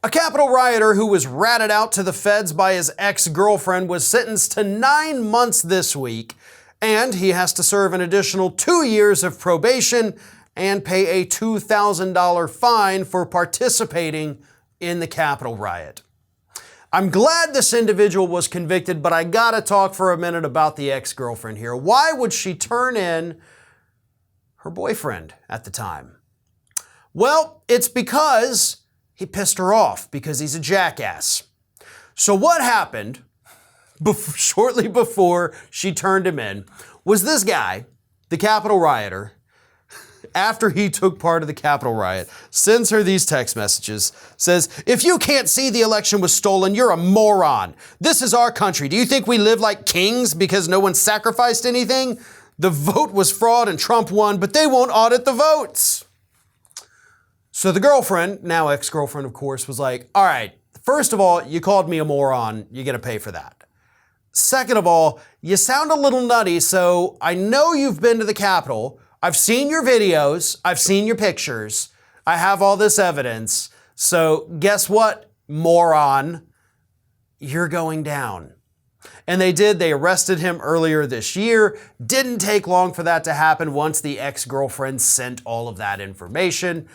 A Capitol rioter who was ratted out to the feds by his ex-girlfriend was sentenced to 9 months this week, and he has to serve an additional 2 years of probation and pay a $2,000 fine for participating in the Capitol riot. I'm glad this individual was convicted, but I gotta talk for a minute about the ex-girlfriend here. Why would she turn in her boyfriend at the time? Well, it's because he pissed her off because he's a jackass. So what happened shortly before she turned him in was this guy, the Capitol rioter, after he took part of the Capitol riot, sends her these text messages, says, "If you can't see the election was stolen, you're a moron. This is our country. Do you think we live like kings because no one sacrificed anything? The vote was fraud and Trump won, but they won't audit the votes." So the girlfriend, now ex-girlfriend of course, was like, all right, first of all, you called me a moron, you're gonna pay for that. Second of all, you sound a little nutty, so I know you've been to the Capitol, I've seen your videos, I've seen your pictures, I have all this evidence, so guess what, moron? You're going down. And they did. They arrested him earlier this year. Didn't take long for that to happen once the ex-girlfriend sent all of that information.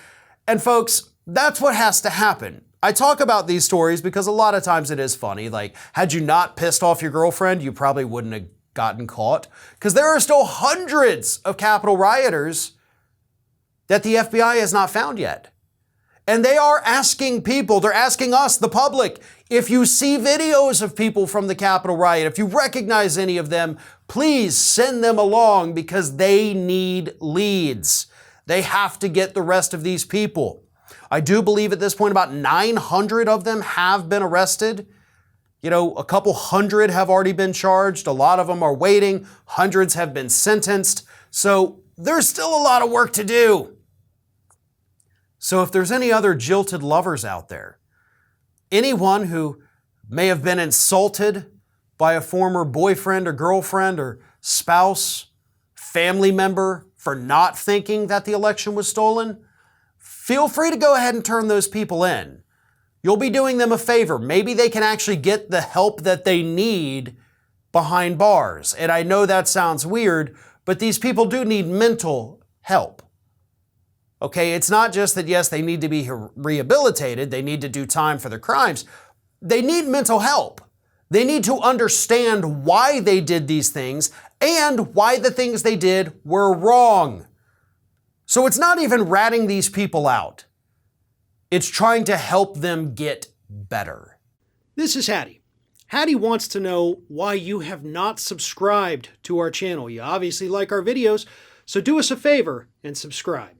And folks, that's what has to happen. I talk about these stories because a lot of times it is funny. Like, had you not pissed off your girlfriend, you probably wouldn't have gotten caught. Because there are still hundreds of Capitol rioters that the FBI has not found yet. And they are asking people, they're asking us, the public, if you see videos of people from the Capitol riot, if you recognize any of them, please send them along because they need leads. They have to get the rest of these people. I do believe at this point about 900 of them have been arrested. You know, a couple hundred have already been charged. A lot of them are waiting. Hundreds have been sentenced. So there's still a lot of work to do. So if there's any other jilted lovers out there, anyone who may have been insulted by a former boyfriend or girlfriend or spouse, family member for not thinking that the election was stolen, feel free to go ahead and turn those people in. You'll be doing them a favor. Maybe they can actually get the help that they need behind bars. And I know that sounds weird, but these people do need mental help. Okay, it's not just that, yes, they need to be rehabilitated, they need to do time for their crimes. They need mental help. They need to understand why they did these things and why the things they did were wrong. So it's not even ratting these people out. It's trying to help them get better. This is Hattie. Hattie wants to know why you have not subscribed to our channel. You obviously like our videos, so do us a favor and subscribe.